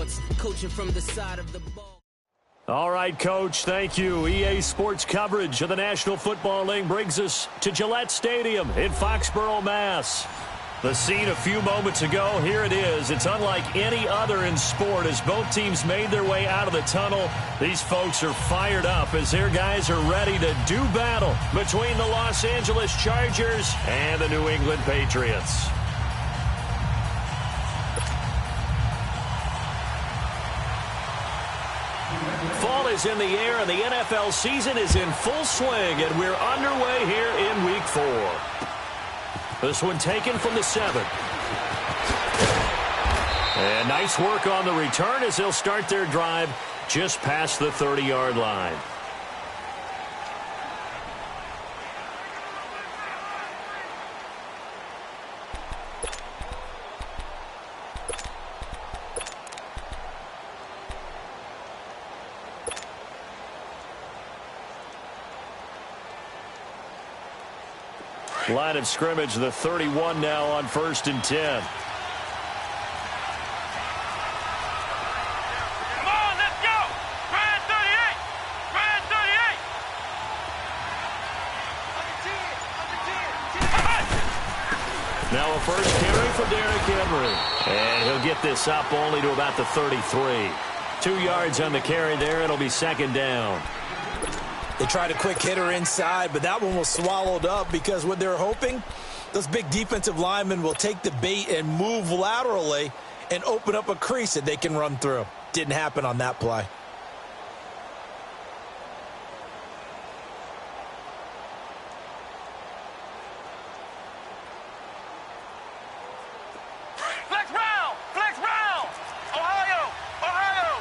sports, coaching from the side of the ball. All right, Coach, thank you. EA Sports coverage of the National Football League brings us to Gillette Stadium in Foxborough, Mass. The scene a few moments ago, here it is. It's unlike any other in sport as both teams made their way out of the tunnel. These folks are fired up as their guys are ready to do battle between the Los Angeles Chargers and the New England Patriots. Fall is in the air and the NFL season is in full swing, and we're underway here in Week 4. This one taken from the 7. And nice work on the return as they'll start their drive just past the 30-yard line. Line of scrimmage, the 31 now on 1st and 10. Come on, let's go! Brad 38! Brad 38! Now a first carry for Derrick Henry. And he'll get this up only to about the 33. 2 yards on the carry there. It'll be 2nd down. They tried a quick hitter inside, but that one was swallowed up because what they're hoping, those big defensive linemen will take the bait and move laterally and open up a crease that they can run through. Didn't happen on that play. Flex round! Flex round! Ohio! Ohio!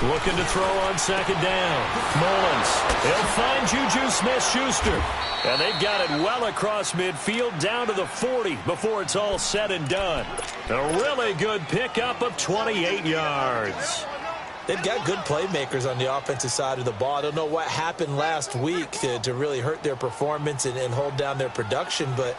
Looking to throw on 2nd down. Mullins. He'll find Juju Smith-Schuster. And they've got it well across midfield down to the 40 before it's all said and done. A really good pickup of 28 yards. They've got good playmakers on the offensive side of the ball. I don't know what happened last week to really hurt their performance and hold down their production, but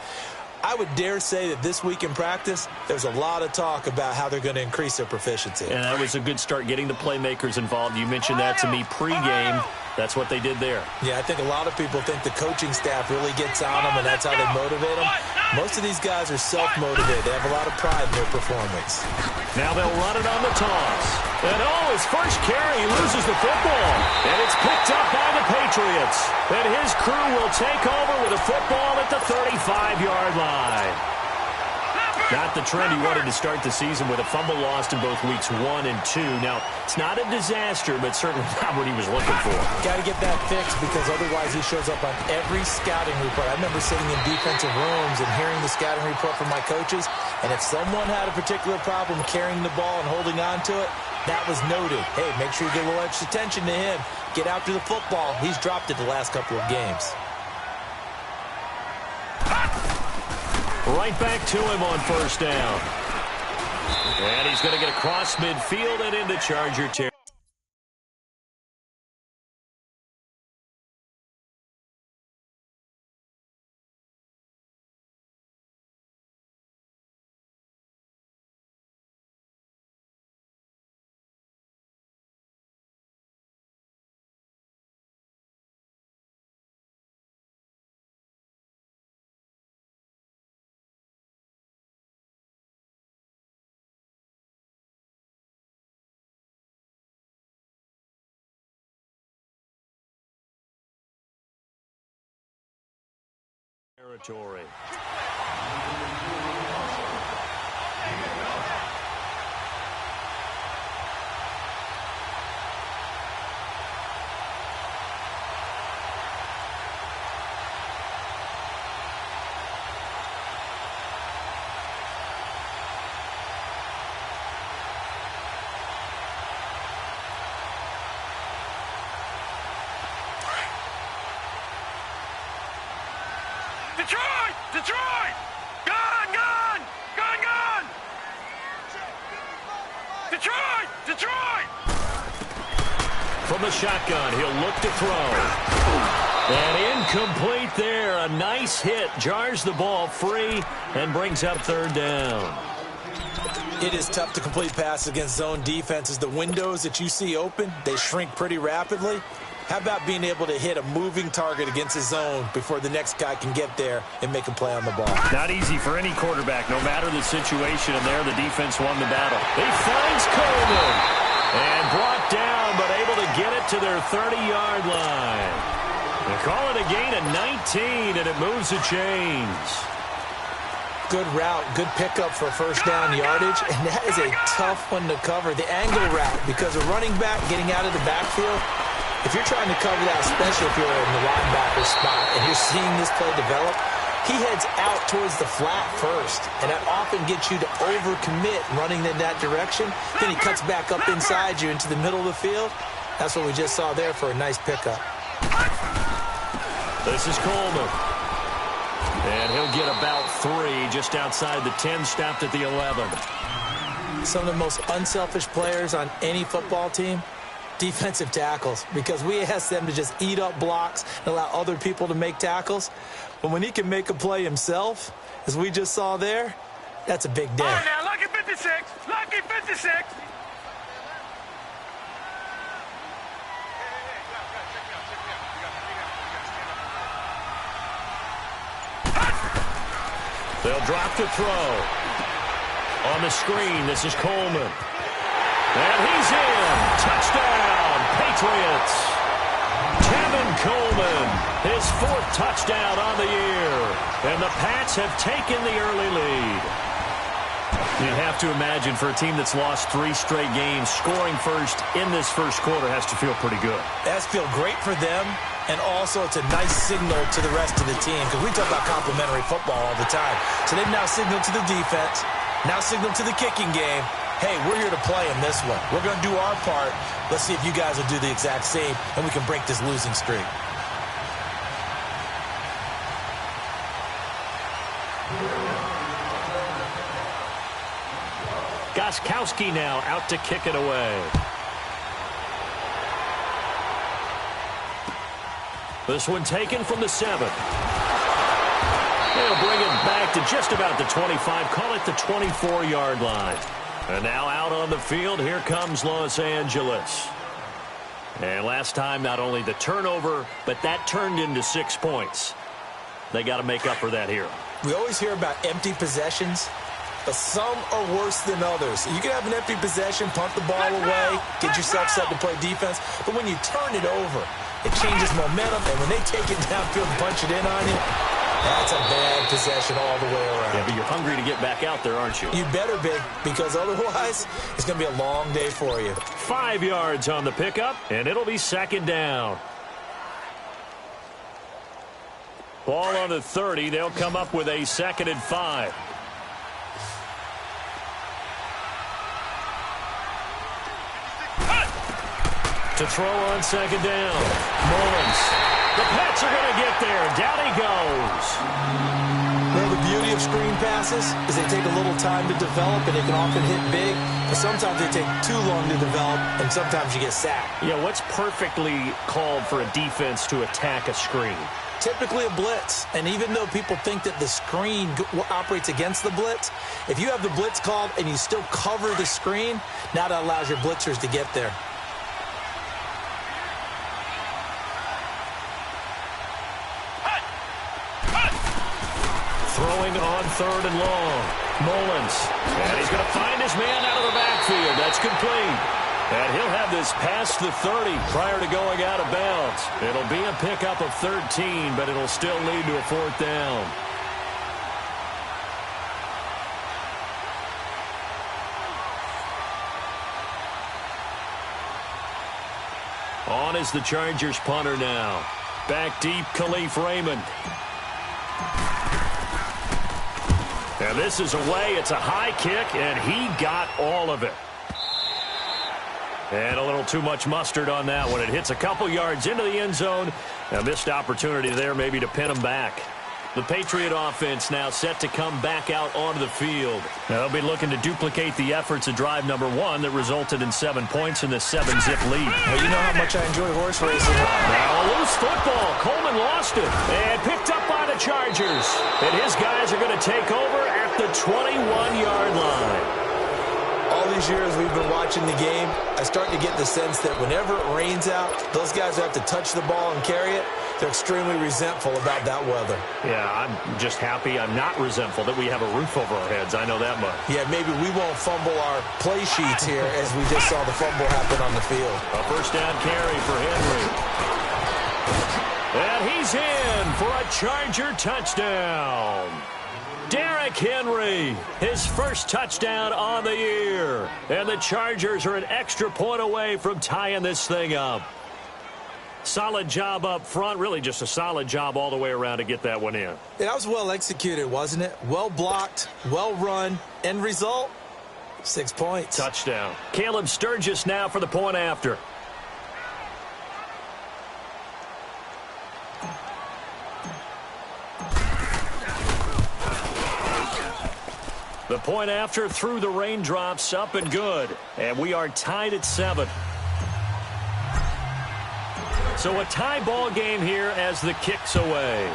I would dare say that this week in practice, there's a lot of talk about how they're going to increase their proficiency. And that was a good start getting the playmakers involved. You mentioned that to me pregame. That's what they did there. Yeah, I think a lot of people think the coaching staff really gets on them, and that's how they motivate them. Most of these guys are self-motivated. They have a lot of pride in their performance. Now they'll run it on the toss. And his first carry, he loses the football. And it's picked up by the Patriots. And his crew will take over with a football at the 35-yard line. Not the trend he wanted to start the season with a fumble lost in both weeks 1 and 2. Now, it's not a disaster, but certainly not what he was looking for. Got to get that fixed because otherwise he shows up on every scouting report. I remember sitting in defensive rooms and hearing the scouting report from my coaches, and if someone had a particular problem carrying the ball and holding on to it, that was noted. Hey, make sure you get a little extra attention to him. Get after the football. He's dropped it the last couple of games. Right back to him on 1st down. And he's going to get across midfield and into Charger territory. Detroit! Detroit! Gone! Gone! Gone! Gone! Detroit! Detroit! From the shotgun, he'll look to throw. And incomplete there. A nice hit. Jars the ball free and brings up third down. It is tough to complete passes against zone defenses. The windows that you see open, they shrink pretty rapidly. How about being able to hit a moving target against a zone before the next guy can get there and make a play on the ball? Not easy for any quarterback, no matter the situation. And there, the defense won the battle. He finds Coleman. And brought down, but able to get it to their 30-yard line. They call it a gain of 19, and it moves the chains. Good route, good pickup for first down yardage, and that is a tough one to cover. The angle route, because a running back getting out of the backfield, if you're trying to cover that, especially if you're in the linebacker spot and you're seeing this play develop, he heads out towards the flat first, and that often gets you to overcommit running in that direction. Then he cuts back up inside you into the middle of the field. That's what we just saw there for a nice pickup. This is Coleman. And he'll get about 3 just outside the 10, stopped at the 11. Some of the most unselfish players on any football team, defensive tackles, because we ask them to just eat up blocks and allow other people to make tackles. But when he can make a play himself, as we just saw there, that's a big day. Oh, now, lucky 56. Lucky 56. They'll drop to throw. On the screen, this is Coleman. And he's in. Touchdown, Patriots. Tevin Coleman, his 4th touchdown on the year. And the Pats have taken the early lead. You'd have to imagine for a team that's lost 3 straight games, scoring first in this first quarter has to feel pretty good. That's feel great for them, and also it's a nice signal to the rest of the team, because we talk about complementary football all the time. So they've now signaled to the defense, now signaled to the kicking game, hey, we're here to play in this one. We're going to do our part. Let's see if you guys will do the exact same, and we can break this losing streak. Gostkowski now out to kick it away. This one taken from the 7. They'll bring it back to just about the 25. Call it the 24-yard line. And now out on the field, here comes Los Angeles. And last time, not only the turnover, but that turned into 6 points. They got to make up for that here. We always hear about empty possessions, but some are worse than others. You can have an empty possession, punt the ball away, get yourself set to play defense, but when you turn it over, it changes momentum, and when they take it downfield and punch it in on you, that's a bad possession all the way around. Yeah, but you're hungry to get back out there, aren't you? You better be, because otherwise, it's going to be a long day for you. 5 yards on the pickup, and it'll be 2nd down. Ball on the 30. They'll come up with a 2nd and 5. To throw on 2nd down. Mullins. The Pats are going to get there. Down he goes. Well, the beauty of screen passes is they take a little time to develop, and they can often hit big, but sometimes they take too long to develop, and sometimes you get sacked. Yeah, what's perfectly called for a defense to attack a screen? Typically a blitz, and even though people think that the screen operates against the blitz, if you have the blitz called and you still cover the screen, now that allows your blitzers to get there. Throwing on 3rd and long. Mullins. And he's going to find his man out of the backfield. That's complete. And he'll have this past the 30 prior to going out of bounds. It'll be a pickup of 13, but it'll still lead to a 4th down. On is the Chargers punter now. Back deep, Khalif Raymond. And this is away. It's a high kick, and he got all of it. And a little too much mustard on that one. It hits a couple yards into the end zone. A missed opportunity there maybe to pin him back. The Patriot offense now set to come back out onto the field. They'll be looking to duplicate the efforts of drive number 1 that resulted in 7 points in the 7-zip lead. Well, you know how much I enjoy horse racing. Now a loose football. Coleman lost it and picked up by the Chargers. And his guys are going to take over at the 21-yard line. All these years we've been watching the game, I start to get the sense that whenever it rains out, those guys who have to touch the ball and carry it, they're extremely resentful about that weather. Yeah, I'm just happy I'm not resentful that we have a roof over our heads. I know that much. Yeah, maybe we won't fumble our play sheets here as we just saw the fumble happen on the field. A first down carry for Henry. And he's in for a Charger touchdown. Derrick Henry, his first touchdown on the year. And the Chargers are an extra point away from tying this thing up. Solid job up front, really just a solid job all the way around to get that one in. That was well executed, wasn't it? Well blocked, well run. End result, 6 points. Touchdown. Caleb Sturgis now for the point after. The point after through the raindrops, up and good. And we are tied at 7. So a tie ball game here as the kick's away.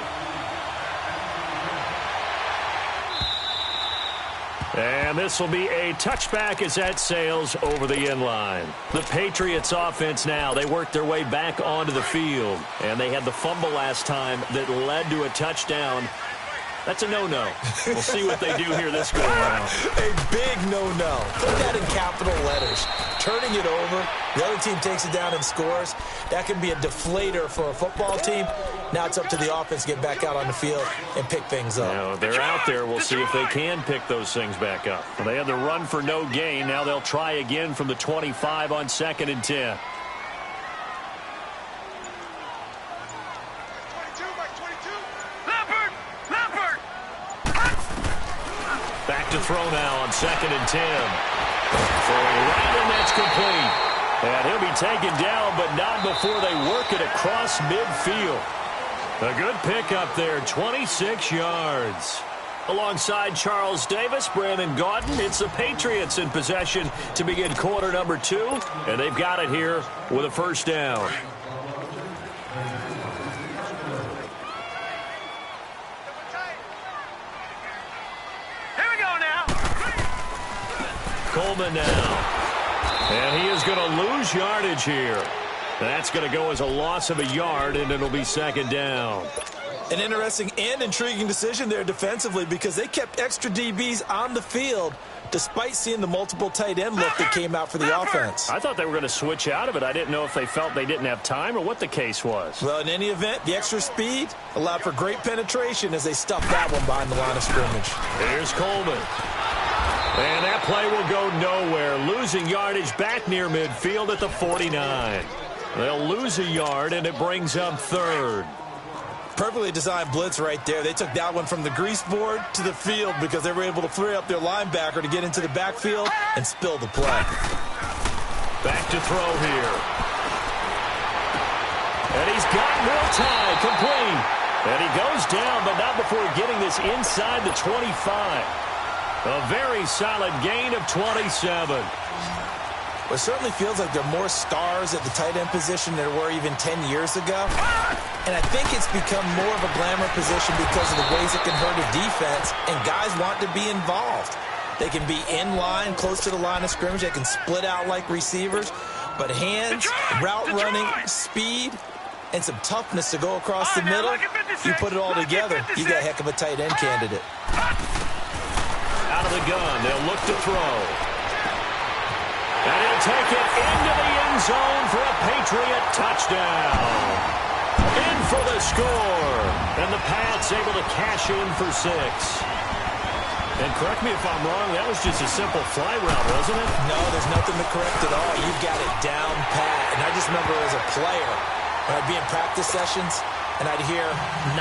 And this will be a touchback as that sails over the end line. The Patriots offense now, they work their way back onto the field. And they had the fumble last time that led to a touchdown. That's a no-no. We'll see what they do here this go around. A big no-no. Put that in capital letters. Turning it over, the other team takes it down and scores. That can be a deflator for a football team. Now it's up to the offense to get back out on the field and pick things up. Now, they're out there. We'll see if they can pick those things back up. Well, they had the run for no gain. Now they'll try again from the 25 on 2nd and 10. Back to throw now on 2nd and 10. Throwing right, and that's complete. And he'll be taken down, but not before they work it across midfield. A good pickup there, 26 yards. Alongside Charles Davis, Brandon Gaudin, it's the Patriots in possession to begin quarter number 2. And they've got it here with a first down. Coleman now. And he is going to lose yardage here. That's going to go as a loss of a yard, and it'll be 2nd down. An interesting and intriguing decision there defensively because they kept extra DBs on the field despite seeing the multiple tight end look that came out for the offense. I thought they were going to switch out of it. I didn't know if they felt they didn't have time or what the case was. Well, in any event, the extra speed allowed for great penetration as they stuffed that one behind the line of scrimmage. Here's Coleman. And that play will go nowhere. Losing yardage back near midfield at the 49. They'll lose a yard, and it brings up 3rd. Perfectly designed blitz right there. They took that one from the grease board to the field because they were able to free up their linebacker to get into the backfield and spill the play. Back to throw here. And he's got Miltine complete. And he goes down, but not before getting this inside the 25. A very solid gain of 27. It certainly feels like there are more stars at the tight end position than there were even 10 years ago. And I think it's become more of a glamour position because of the ways it can hurt a defense, and guys want to be involved. They can be in line, close to the line of scrimmage. They can split out like receivers. But hands, route running, speed, and some toughness to go across the middle, you put it all together, you got a heck of a tight end candidate. Out of the gun, they'll look to throw. And he'll take it into the end zone for a Patriot touchdown. In for the score. And the Pats able to cash in for 6. And correct me if I'm wrong, that was just a simple fly route, wasn't it? No, there's nothing to correct at all. You've got it down pat. And I just remember as a player, when I'd be in practice sessions, and I'd hear 9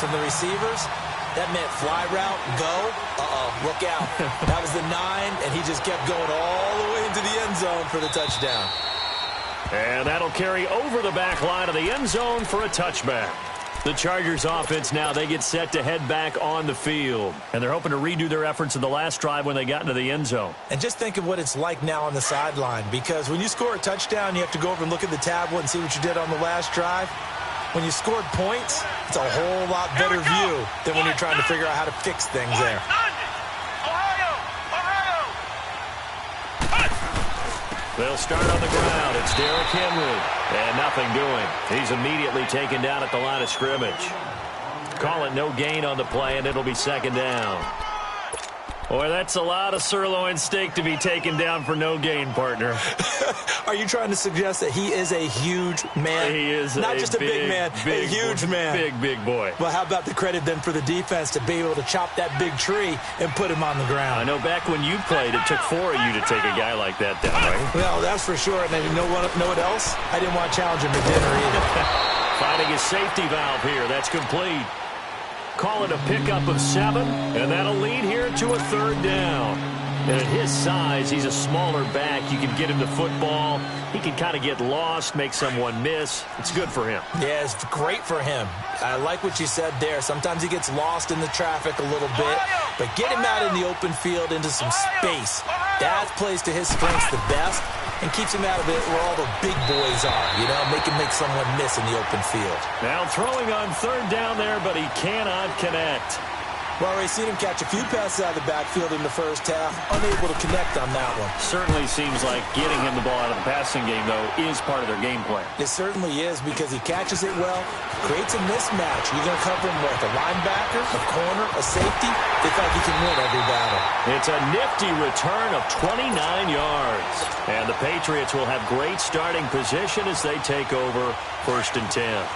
from the receivers, that meant fly route, go, look out. That was the 9, and he just kept going all the way into the end zone for the touchdown. And that'll carry over the back line of the end zone for a touchback. The Chargers offense now, they get set to head back on the field. And they're hoping to redo their efforts in the last drive when they got into the end zone. And just think of what it's like now on the sideline, because when you score a touchdown, you have to go over and look at the tablet and see what you did on the last drive. When you scored points, it's a whole lot better view than when you're trying to figure out how to fix things there. They'll start on the ground. It's Derrick Henry. And nothing doing. He's immediately taken down at the line of scrimmage. Call it no gain on the play, and it'll be second down. Boy, that's a lot of sirloin steak to be taken down for no gain, partner. Are you trying to suggest that he is a huge man? He is not just a big man, a huge man. Big boy. Well, how about the credit then for the defense to be able to chop that big tree and put him on the ground? I know back when you played, it took 4 of you to take a guy like that down, right? Well, that's for sure. And then you know what else? I didn't want to challenge him to dinner either. Finding his safety valve here. That's complete. Call it a pickup of 7, and that'll lead here to a third down. And at his size, he's a smaller back. You can get him the football. He can kind of get lost, make someone miss. It's good for him. Yeah, it's great for him. I like what you said there. Sometimes he gets lost in the traffic a little bit, but get him out in the open field into some space. That plays to his strengths the best and keeps him out of it where all the big boys are, you know, make him make someone miss in the open field. Now throwing on third down there, but he cannot connect. Well, we've seen him catch a few passes out of the backfield in the first half, unable to connect on that one. Certainly seems like getting him the ball out of the passing game, though, is part of their game plan. It certainly is, because he catches it well, creates a mismatch. You're going to cover him with a linebacker, a corner, a safety. They think he can win every battle. It's a nifty return of 29 yards. And the Patriots will have great starting position as they take over 1st and 10.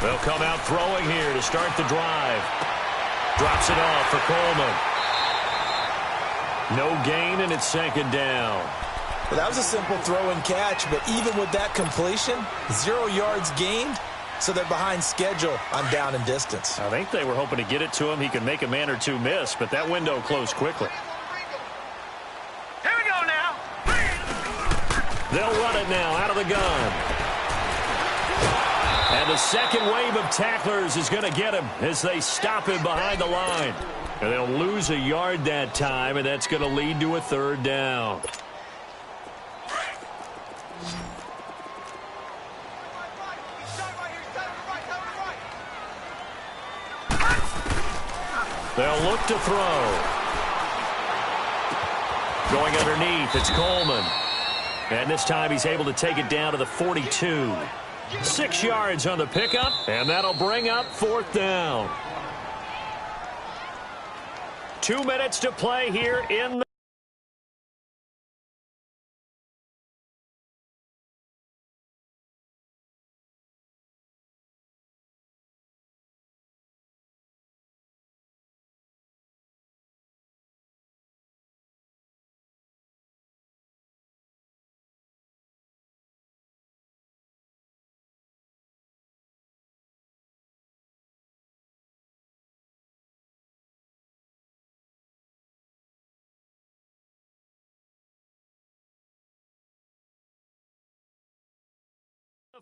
They'll come out throwing here to start the drive. Drops it off for Coleman. No gain, and it's second down. Well, that was a simple throw and catch, but even with that completion, 0 yards gained, so they're behind schedule on down and distance. I think they were hoping to get it to him. He could make a man or two miss, but that window closed quickly. Here we go now. They'll run it now out of the gun. And the second wave of tacklers is going to get him as they stop him behind the line. And they'll lose a yard that time, and that's going to lead to a third down. They'll look to throw. Going underneath, it's Coleman. And this time he's able to take it down to the 42. 6 yards on the pickup, and that'll bring up 4th down. 2 minutes to play here in the...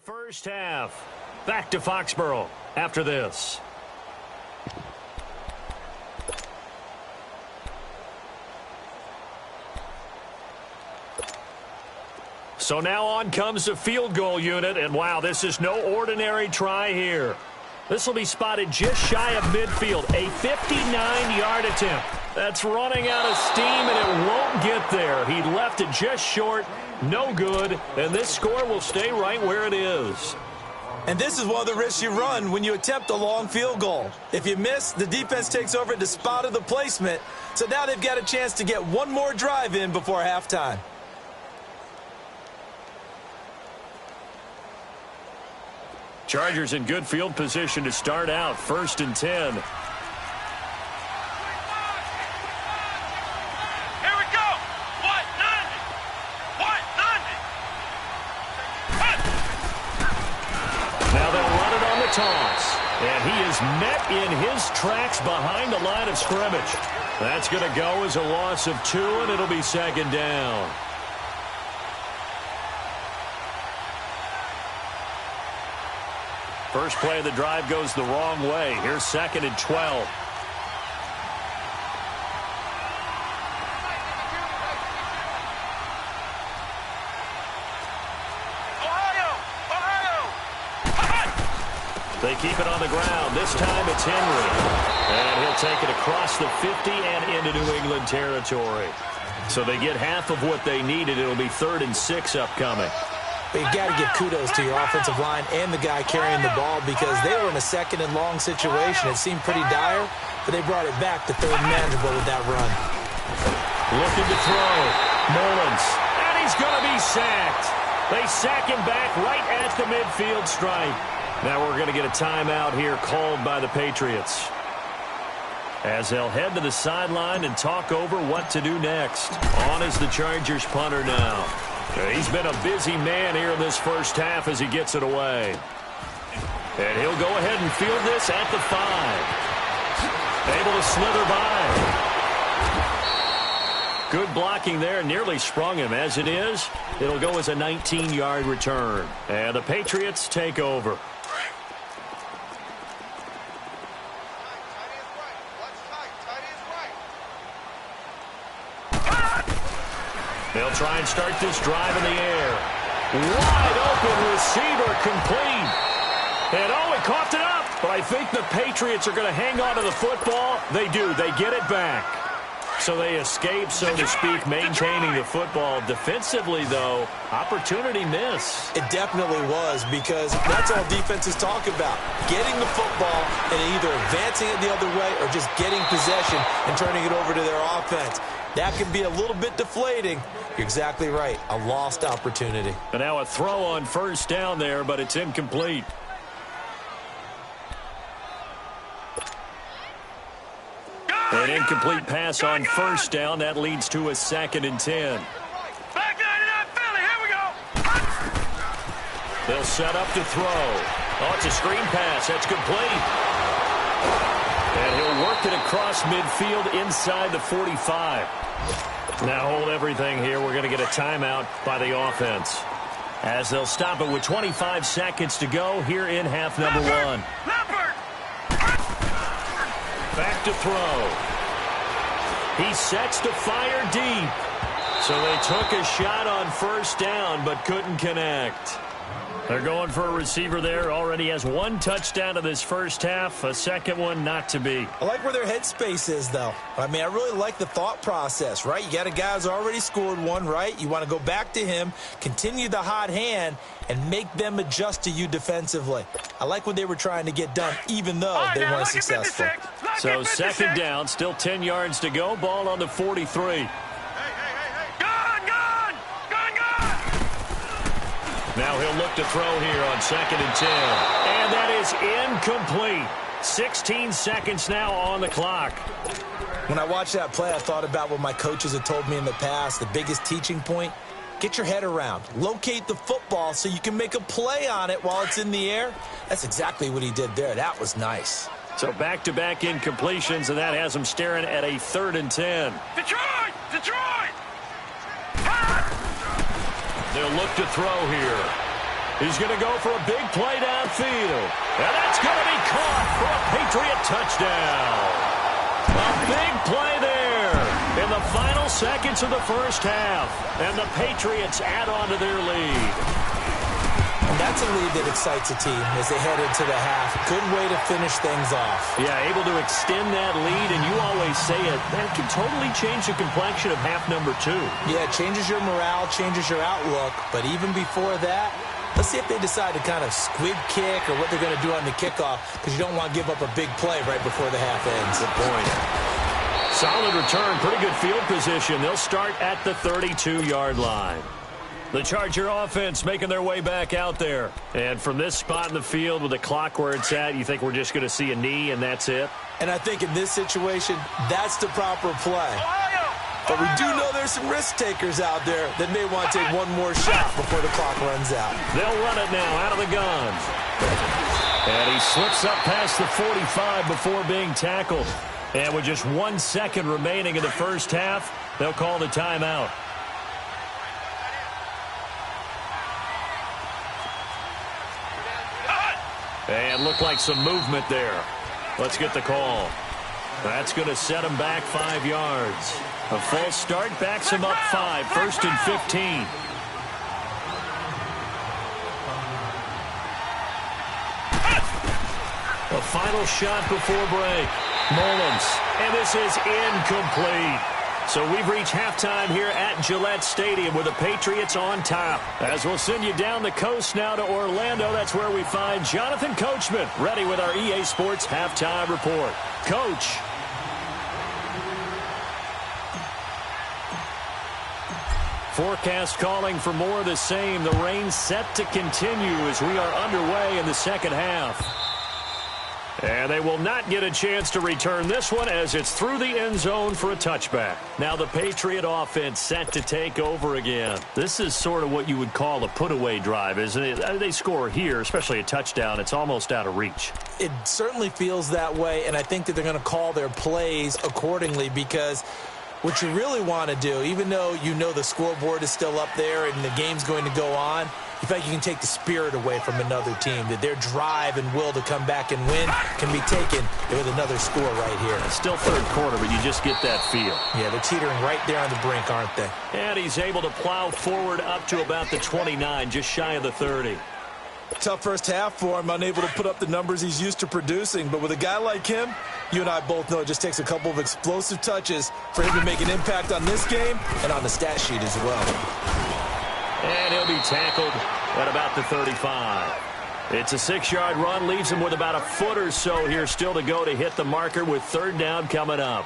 First half. Back to Foxborough after this. So now on comes the field goal unit, and wow, this is no ordinary try here. This will be spotted just shy of midfield, a 59-yard attempt. That's running out of steam, and it won't get there. He left it just short, no good, and this score will stay right where it is. And this is one of the risks you run when you attempt a long field goal. If you miss, the defense takes over at the spot of the placement, so now they've got a chance to get one more drive in before halftime. Chargers in good field position to start out, 1st and 10. Here we go. What? 90. What? 90. Now they'll run it on the toss. And he is met in his tracks behind the line of scrimmage. That's going to go as a loss of 2, and it'll be second down. First play of the drive goes the wrong way. Here's 2nd and 12. They keep it on the ground. This time it's Henry. And he'll take it across the 50 and into New England territory. So they get half of what they needed. It'll be 3rd and 6 upcoming. But you've got to give kudos to your offensive line and the guy carrying the ball because they were in a 2nd and long situation. It seemed pretty dire, but they brought it back to 3rd and manageable with that run. Looking to throw. Mullins. And he's going to be sacked. They sack him back right at the midfield stripe. Now we're going to get a timeout here called by the Patriots, as they'll head to the sideline and talk over what to do next. On is the Chargers punter now. He's been a busy man here in this first half as he gets it away. And he'll go ahead and field this at the 5. Able to slither by. Good blocking there, nearly sprung him. As it is, it'll go as a 19-yard return. And the Patriots take over. They'll try and start this drive in the air. Wide open receiver, complete. And oh, he coughed it up. But I think the Patriots are going to hang on to the football. They do. They get it back. So they escape, so to speak, maintaining the football. Defensively, though, opportunity miss. It definitely was, because that's all defenses talk about. Getting the football and either advancing it the other way or just getting possession and turning it over to their offense. That can be a little bit deflating. You're exactly right. A lost opportunity. And now a throw on first down there, but it's incomplete. An incomplete pass on first down. That leads to a 2nd and 10. Back 99 Philly. Here we go. They'll set up to throw. Oh, it's a screen pass. That's complete. And he'll work it across midfield inside the 45. Now hold everything here. We're going to get a timeout by the offense, as they'll stop it with 25 seconds to go here in half number 1. Back to throw. He sets to fire deep. So they took a shot on first down but couldn't connect. They're going for a receiver there. Already has 1 touchdown in this first half. A second one not to be. I like where their headspace is, though. I mean, I really like the thought process, right? You got a guy who's already scored 1, right? You want to go back to him, continue the hot hand, and make them adjust to you defensively. I like what they were trying to get done, even though they weren't successful. So second down, still 10 yards to go. Ball on the 43. Now he'll look to throw here on 2nd and 10. And that is incomplete. 16 seconds now on the clock. When I watched that play, I thought about what my coaches had told me in the past. The biggest teaching point, get your head around. Locate the football so you can make a play on it while it's in the air. That's exactly what he did there. That was nice. So back-to-back incompletions, and that has him staring at a 3rd and 10. Detroit! Detroit! They'll look to throw here. He's going to go for a big play downfield. And that's going to be caught for a Patriot touchdown. A big play there in the final seconds of the first half. And the Patriots add on to their lead. And that's a lead that excites a team as they head into the half. Good way to finish things off. Yeah, able to extend that lead, and you always say it, that can totally change the complexion of half number 2. Yeah, it changes your morale, changes your outlook, but even before that, let's see if they decide to kind of squib kick or what they're going to do on the kickoff, because you don't want to give up a big play right before the half ends. Good point. Solid return, pretty good field position. They'll start at the 32-yard line. The Charger offense making their way back out there. And from this spot in the field with the clock where it's at, you think we're just going to see a knee and that's it? And I think in this situation, that's the proper play. But we do know there's some risk takers out there that may want to take one more shot before the clock runs out. They'll run it now out of the gun. And he slips up past the 45 before being tackled. And with just 1 second remaining in the first half, they'll call the timeout. And looked like some movement there. Let's get the call. That's going to set him back 5 yards. A false start backs him up 5, 1st and 15. A final shot before break. Mullins, and this is incomplete. So we've reached halftime here at Gillette Stadium with the Patriots on top. As we'll send you down the coast now to Orlando, that's where we find Jonathan Coachman ready with our EA Sports halftime report. Coach. Forecast calling for more of the same. The rain set to continue as we are underway in the second half. And they will not get a chance to return this one as it's through the end zone for a touchback. Now the Patriot offense set to take over again. This is sort of what you would call a put-away drive, isn't it? They score here, especially a touchdown. It's almost out of reach. It certainly feels that way, and I think that they're going to call their plays accordingly because what you really want to do, even though you know the scoreboard is still up there and the game's going to go on, you feel like you can take the spirit away from another team, that their drive and will to come back and win can be taken with another score right here. It's still third quarter, but you just get that feel. Yeah, they're teetering right there on the brink, aren't they? And he's able to plow forward up to about the 29, just shy of the 30. Tough first half for him, unable to put up the numbers he's used to producing. But with a guy like him, you and I both know it just takes a couple of explosive touches for him to make an impact on this game and on the stat sheet as well. And he'll be tackled at about the 35. It's a 6-yard run, leaves him with about a foot or so here still to go to hit the marker with third down coming up.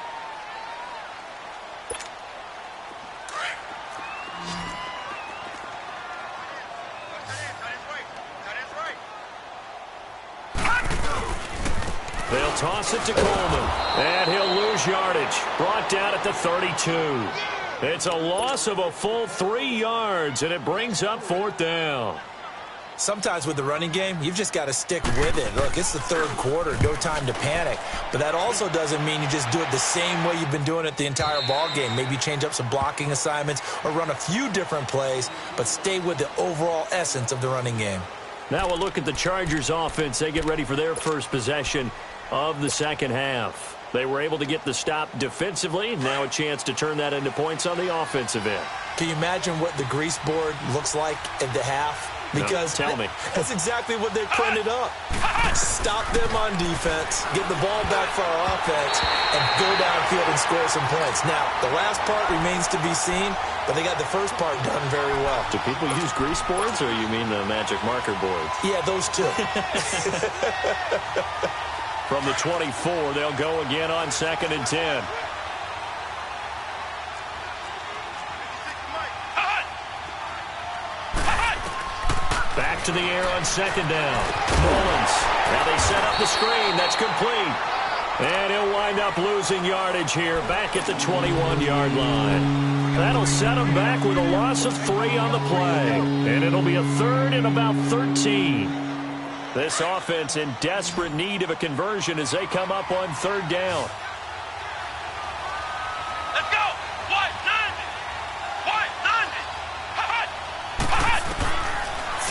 They'll toss it to Coleman, and he'll lose yardage. Brought down at the 32. It's a loss of a full 3 yards, and it brings up fourth down. Sometimes with the running game, you've just got to stick with it. Look, it's the third quarter, no time to panic. But that also doesn't mean you just do it the same way you've been doing it the entire ball game. Maybe change up some blocking assignments or run a few different plays, but stay with the overall essence of the running game. Now we'll look at the Chargers offense. They get ready for their first possession of the second half. They were able to get the stop defensively. Now a chance to turn that into points on the offensive end. Can you imagine what the grease board looks like at the half? Because no, tell me. That's exactly what they printed up. Stop them on defense, get the ball back for our offense, and go downfield and score some points. Now, the last part remains to be seen, but they got the first part done very well. Do people use grease boards, or you mean the magic marker boards? Yeah, those two. From the 24, they'll go again on 2nd and 10. Back to the air on 2nd down. Mullins. Now they set up the screen. That's complete. And he'll wind up losing yardage here back at the 21-yard line. That'll set him back with a loss of 3 on the play. And it'll be a 3rd and about 13. This offense in desperate need of a conversion as they come up on 3rd down. Let's go!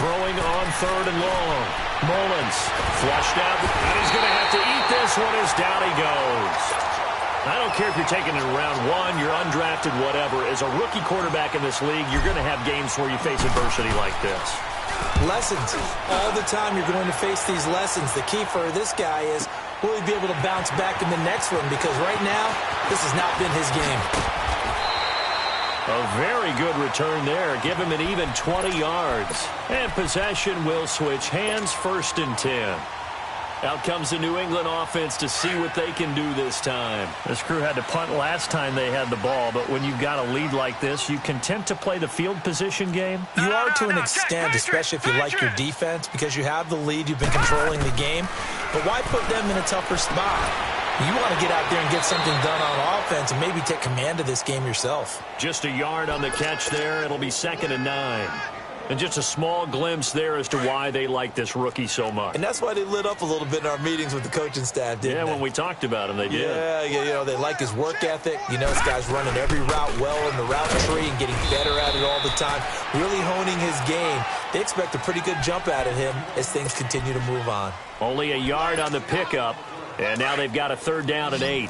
Throwing on 3rd and long. Mullins flushed out, and he's going to have to eat this one as down he goes. I don't care if you're taking it in round 1, you're undrafted, whatever. As a rookie quarterback in this league, you're going to have games where you face adversity like this. Lessons. All the time you're going to face these lessons. The key for this guy is, will he be able to bounce back in the next one? Because right now, this has not been his game. A very good return there. Give him an even 20 yards. And possession will switch hands, 1st and 10. Out comes the New England offense to see what they can do this time. This crew had to punt last time they had the ball, but when you've got a lead like this, you content to play the field position game? You are to an extent, especially if you like your defense, because you have the lead, you've been controlling the game. But why put them in a tougher spot? You want to get out there and get something done on offense and maybe take command of this game yourself. Just a yard on the catch there. It'll be 2nd and 9. And just a small glimpse there as to why they like this rookie so much. And that's why they lit up a little bit in our meetings with the coaching staff, didn't they? When we talked about him, they did. Yeah, they like his work ethic. This guy's running every route well in the route tree and getting better at it all the time, really honing his game. They expect a pretty good jump out of him as things continue to move on. Only a yard on the pickup, and now they've got a 3rd down and 8.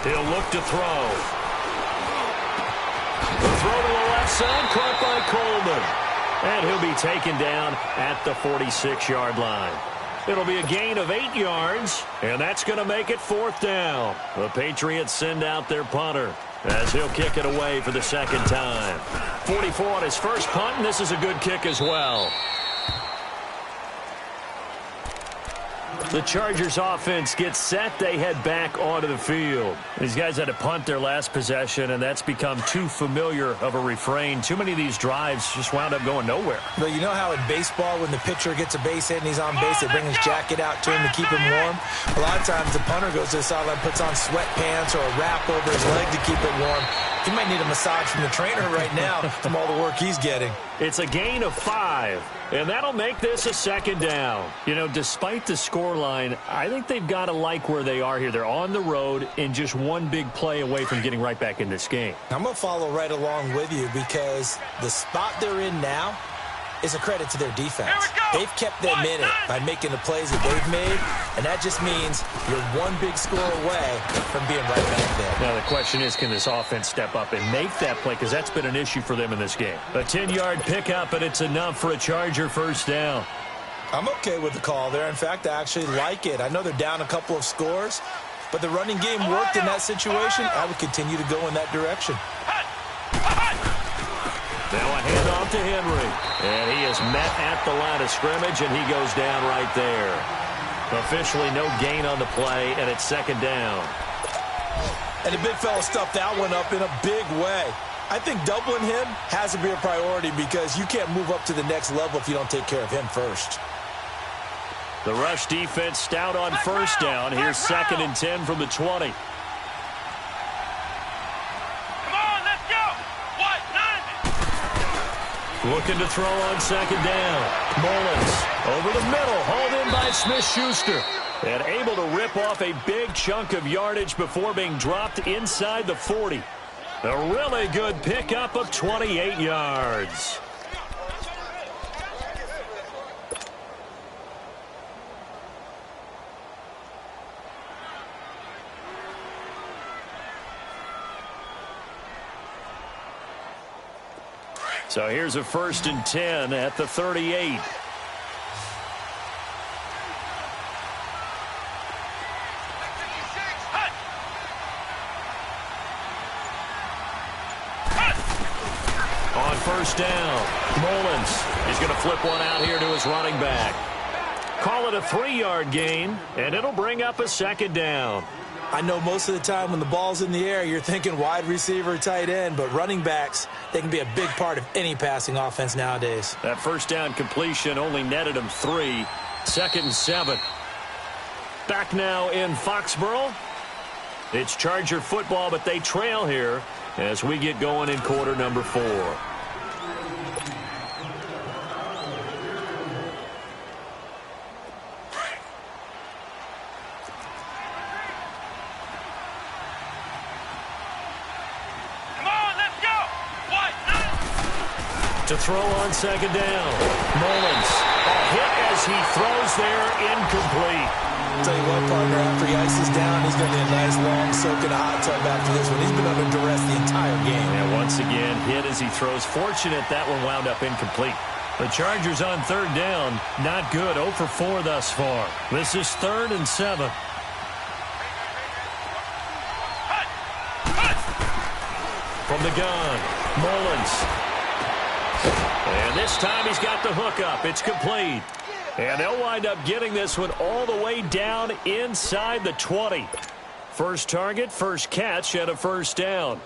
He'll look to throw. The throw to the left side, caught by Coleman. And he'll be taken down at the 46-yard line. It'll be a gain of 8 yards, and that's going to make it 4th down. The Patriots send out their punter as he'll kick it away for the 2nd time. 44 on his first punt, and this is a good kick as well. The Chargers offense gets set. They head back onto the field. These guys had to punt their last possession, and that's become too familiar of a refrain. Too many of these drives just wound up going nowhere. But you know how in baseball, when the pitcher gets a base hit and he's on base, they bring his jacket out to him to keep him warm? A lot of times the punter goes to the sideline, puts on sweatpants or a wrap over his leg to keep it warm. He might need a massage from the trainer right now from all the work he's getting. It's a gain of 5, and that'll make this a 2nd down. Despite the scoreline, I think they've got to like where they are here. They're on the road and just one big play away from getting right back in this game. I'm going to follow right along with you because the spot they're in now is a credit to their defense. They've kept them in it by making the plays that they've made, and that just means you're one big score away from being right back there. Now, the question is, can this offense step up and make that play? Because that's been an issue for them in this game. A 10-yard pickup, and it's enough for a Charger 1st down. I'm okay with the call there. In fact, I actually like it. I know they're down a couple of scores, but the running game worked in that situation. I would continue to go in that direction. Now a handoff to Henry. And he is met at the line of scrimmage, and he goes down right there. Officially no gain on the play, and it's 2nd down. And the big fella stuffed that one up in a big way. I think doubling him has to be a priority because you can't move up to the next level if you don't take care of him first. The rush defense stout on 1st down. Here's 2nd and 10 from the 20. Looking to throw on 2nd down. Mullins over the middle, hauled in by Smith-Schuster. And able to rip off a big chunk of yardage before being dropped inside the 40. A really good pickup of 28 yards. So here's a 1st and 10 at the 38. On 1st down, Mullins is going to flip one out here to his running back. Call it a 3-yard gain, and it'll bring up a 2nd down. I know most of the time when the ball's in the air, you're thinking wide receiver, tight end, but running backs, they can be a big part of any passing offense nowadays. That 1st down completion only netted him 3. 2nd and 7. Back now in Foxborough. It's Charger football, but they trail here as we get going in quarter number 4. To throw on 2nd down. Mullins. A hit as he throws there, incomplete. I'll tell you what, partner, after he ices down, he's going to be a nice long soak in a hot tub after this one. He's been under duress the entire game. And once again, hit as he throws. Fortunate that one wound up incomplete. The Chargers on 3rd down. Not good. 0 for 4 thus far. This is 3rd and 7. From the gun, Mullins. And this time he's got the hookup. It's complete. And they'll wind up getting this one all the way down inside the 20. First target, first catch, and a 1st down.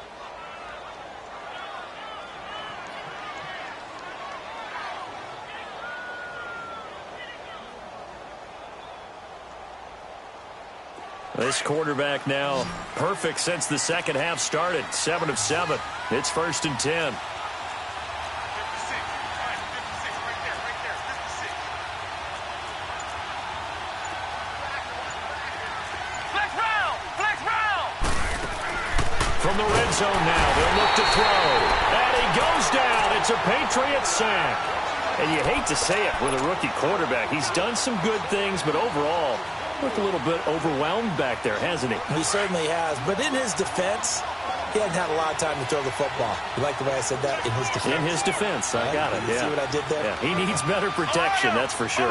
This quarterback now perfect since the second half started. 7 of 7. It's 1st and 10. From the red zone now, they'll look to throw. And he goes down. It's a Patriots sack. And you hate to say it with a rookie quarterback. He's done some good things, but overall, looked a little bit overwhelmed back there, hasn't he? He certainly has. But in his defense, he hadn't had a lot of time to throw the football. You like the way I said that? In his defense. In his defense. I got it. You see what I did there? Yeah, he needs better protection, that's for sure.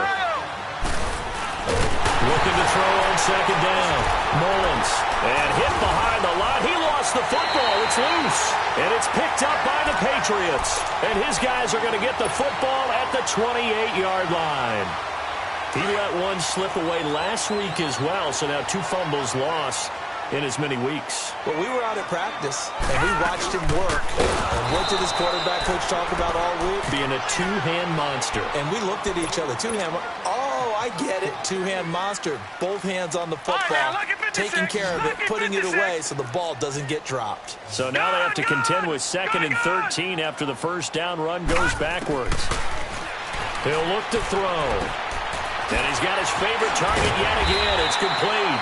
Looking to throw on second down. Mullins. And hit behind the line. He lost the football. It's loose. And it's picked up by the Patriots. And his guys are going to get the football at the 28-yard line. He let one slip away last week as well, so now 2 fumbles lost in as many weeks. Well, we were out at practice, and we watched him work. And what did his quarterback coach talk about all week? Being a two-hand monster. And we looked at each other. Oh, I get it. Two-hand monster. Both hands on the football, taking care of it, putting it away so the ball doesn't get dropped. So now they have to contend with 2nd and 13 after the first down run goes backwards. He'll look to throw. And he's got his favorite target yet again. It's complete.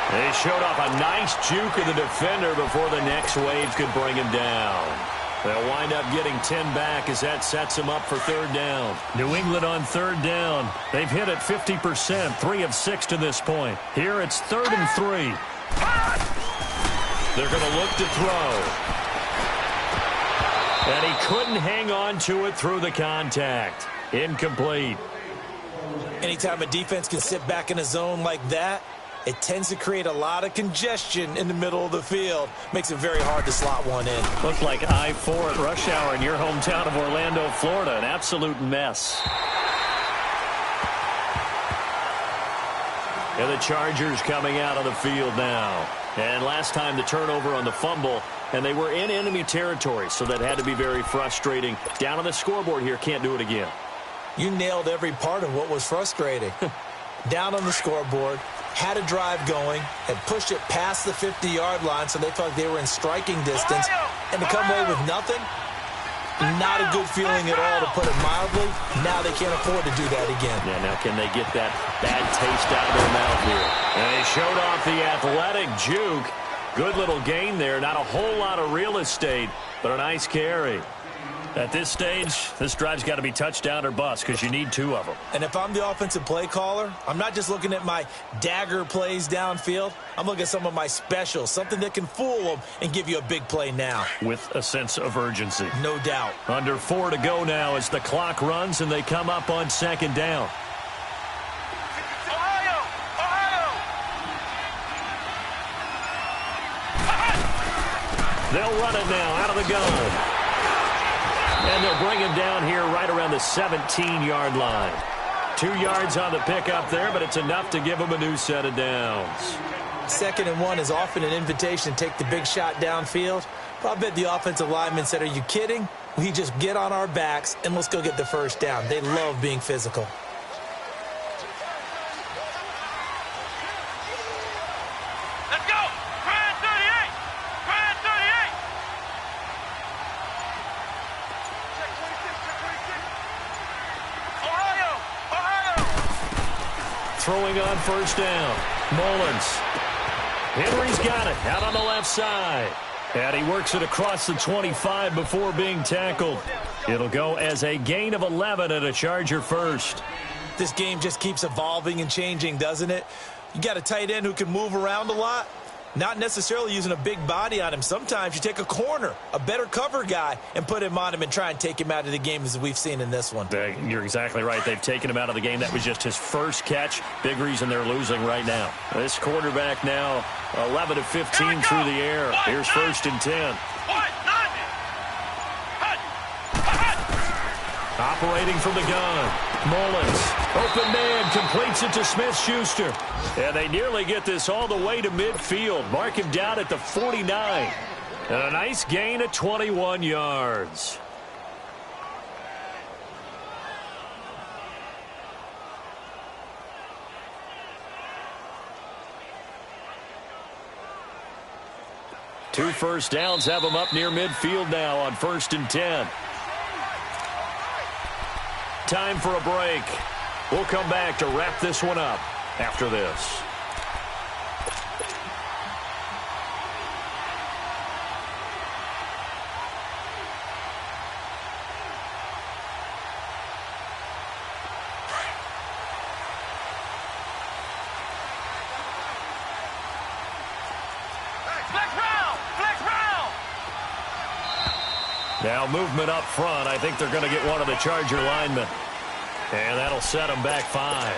They showed off a nice juke of the defender before the next wave could bring him down. They'll wind up getting 10 back as that sets them up for 3rd down. New England on 3rd down. They've hit it 50%, 3 of 6 to this point. Here it's 3rd and 3. They're going to look to throw. And he couldn't hang on to it through the contact. Incomplete. Anytime a defense can sit back in a zone like that, it tends to create a lot of congestion in the middle of the field. Makes it very hard to slot one in. Looked like I-4 at rush hour in your hometown of Orlando, Florida. An absolute mess. And the Chargers coming out on the field now. And last time the turnover on the fumble, and they were in enemy territory, so that had to be very frustrating. Down on the scoreboard here, can't do it again. You nailed every part of what was frustrating. Down on the scoreboard, had a drive going, had pushed it past the 50-yard line so they thought they were in striking distance, and to come away with nothing, not a good feeling at all, to put it mildly. Now they can't afford to do that again. Yeah, now can they get that bad taste out of their mouth here? And they showed off the athletic juke. Good little gain there. Not a whole lot of real estate, but a nice carry. At this stage, this drive's got to be touchdown or bust because you need 2 of them. And if I'm the offensive play caller, I'm not just looking at my dagger plays downfield. I'm looking at some of my specials, something that can fool them and give you a big play now. With a sense of urgency. No doubt. Under 4 to go now as the clock runs and they come up on 2nd down. They'll run it now out of the gun. And they'll bring him down here right around the 17-yard line. 2 yards on the pickup there, but it's enough to give him a new set of downs. 2nd and 1 is often an invitation to take the big shot downfield. But I bet the offensive lineman said, are you kidding? We just get on our backs and let's go get the first down. They love being physical. Throwing on 1st down. Mullins. Henry's got it out on the left side. And he works it across the 25 before being tackled. It'll go as a gain of 11 and a Charger first. This game just keeps evolving and changing, doesn't it? You got a tight end who can move around a lot. Not necessarily using a big body on him. Sometimes you take a corner, a better cover guy, and put him on him and try and take him out of the game as we've seen in this one. You're exactly right. They've taken him out of the game. That was just his first catch. Big reason they're losing right now. This quarterback now 11 of 15 through the air. Here's 1st and 10. Operating from the gun. Mullins. Open man. Completes it to Smith-Schuster. And they nearly get this all the way to midfield. Mark him down at the 49. And a nice gain of 21 yards. 2 first downs have them up near midfield now on 1st and 10. Time for a break. We'll come back to wrap this one up after this. Now movement up front. I think they're going to get one of the Charger linemen. And that'll set them back 5.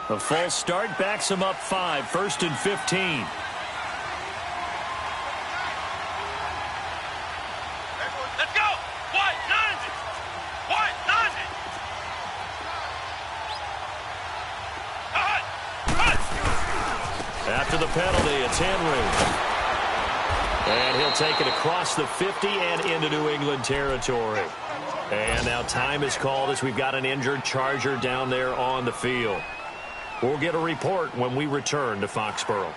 The false start backs them up 5. 1st and 15. After the penalty, it's Henry. And he'll take it across the 50 and into New England territory. And now time is called as we've got an injured Charger down there on the field. We'll get a report when we return to Foxborough.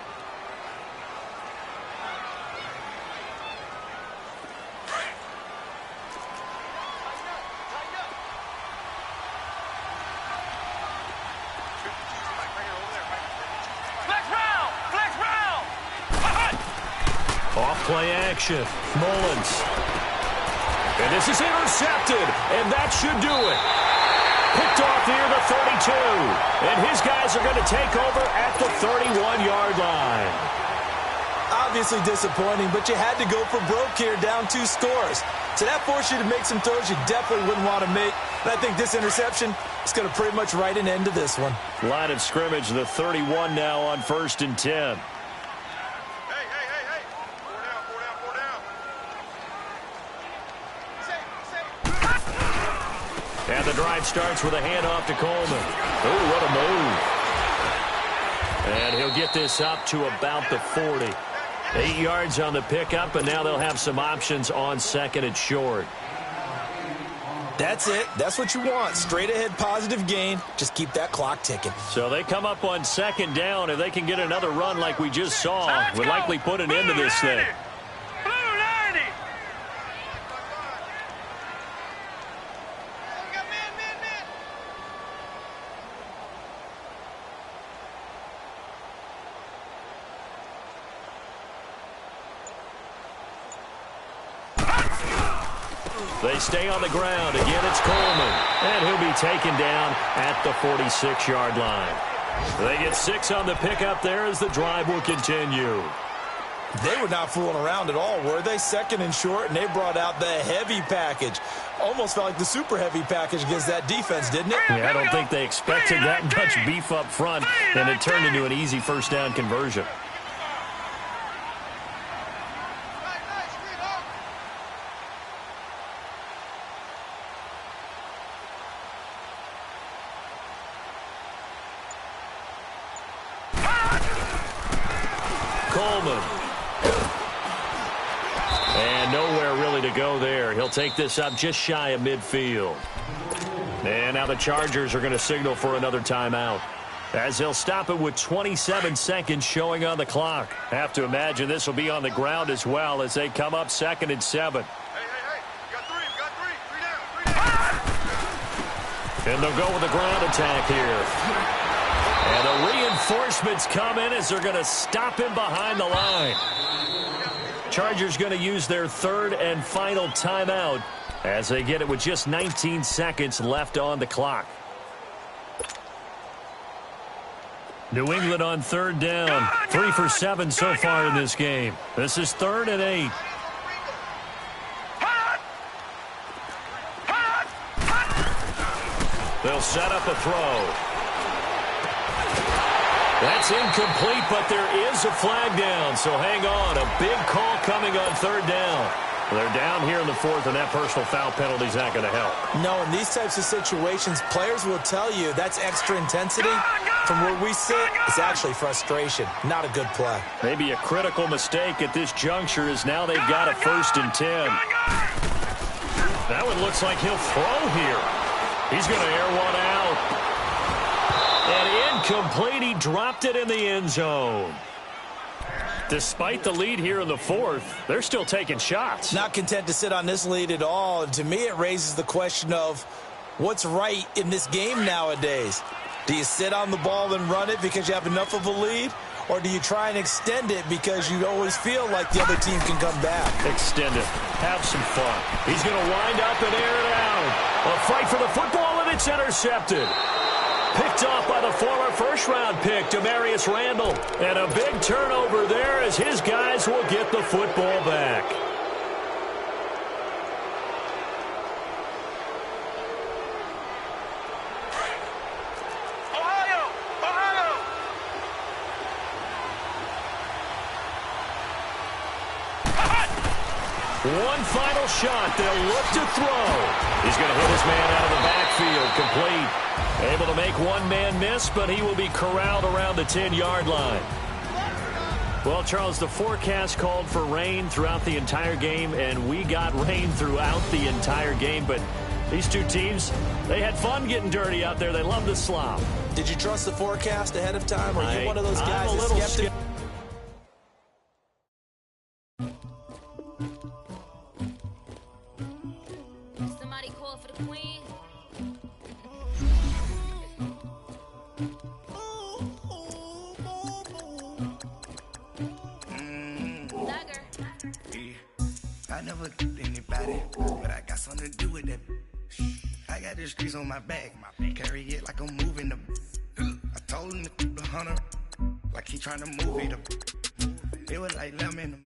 Off-play action. Mullins. And this is intercepted, and that should do it. Picked off near the 32. And his guys are going to take over at the 31-yard line. Obviously disappointing, but you had to go for broke here, down 2 scores. So that forced you to make some throws you definitely wouldn't want to make. And I think this interception is going to pretty much write an end to this one. Line of scrimmage, the 31 now on 1st and 10. And the drive starts with a handoff to Coleman. Oh, what a move. And he'll get this up to about the 40. 8 yards on the pickup, and now they'll have some options on 2nd and short. That's it. That's what you want. Straight ahead positive gain. Just keep that clock ticking. So they come up on 2nd down. If they can get another run like we just saw, would likely put an end to this thing. They stay on the ground. Again, it's Coleman. And he'll be taken down at the 46-yard line. They get 6 on the pickup there as the drive will continue. They were not fooling around at all, were they? 2nd and short, and they brought out the heavy package. Almost felt like the super heavy package against that defense, didn't it? Yeah, I don't think they expected that much beef up front, and it turned into an easy first down conversion. Coleman. And nowhere really to go there. He'll take this up just shy of midfield. And now the Chargers are going to signal for another timeout, as they'll stop it with 27 seconds showing on the clock. Have to imagine this will be on the ground as well as they come up 2nd and 7. Hey, we got 3 down. And they'll go with the ground attack here. And the reinforcements come in as they're going to stop him behind the line. Chargers going to use their 3rd and final timeout as they get it with just 19 seconds left on the clock. New England on 3rd down. 3 for 7 so far in this game. This is 3rd and 8. They'll set up a throw. That's incomplete, but there is a flag down, so hang on. A big call coming on 3rd down. They're down here in the 4th, and that personal foul penalty is not going to help. No, in these types of situations, players will tell you that's extra intensity. From where we sit, it's actually frustration. Not a good play. Maybe a critical mistake at this juncture is now they've got a 1st and 10. That one looks like he'll throw here. He's going to air one out. And incomplete. He dropped it in the end zone. Despite the lead here in the fourth, they're still taking shots. Not content to sit on this lead at all. And to me, it raises the question of what's right in this game nowadays. Do you sit on the ball and run it because you have enough of a lead? Or do you try and extend it because you always feel like the other team can come back? Extend it. Have some fun. He's going to wind up and air it out. A fight for the football, and it's intercepted. Picked off by the former first-round pick, Demarius Randall. And a big turnover there as his guys will get the football back. One final shot. They'll look to throw. He's going to hit his man out of the backfield. Complete. Able to make one man miss, but he will be corralled around the 10-yard line. Well, Charles, the forecast called for rain throughout the entire game, and we got rain throughout the entire game. But these two teams, they had fun getting dirty out there. They love the slop. Did you trust the forecast ahead of time? Or are you one of those guys I'm a little skeptical? Somebody call for the queen. I never did anybody, but I got something to do with that. I got the streets on my back, carry it like I'm moving them. I told him to keep the hunter, like he trying to move it up. It was like lemon.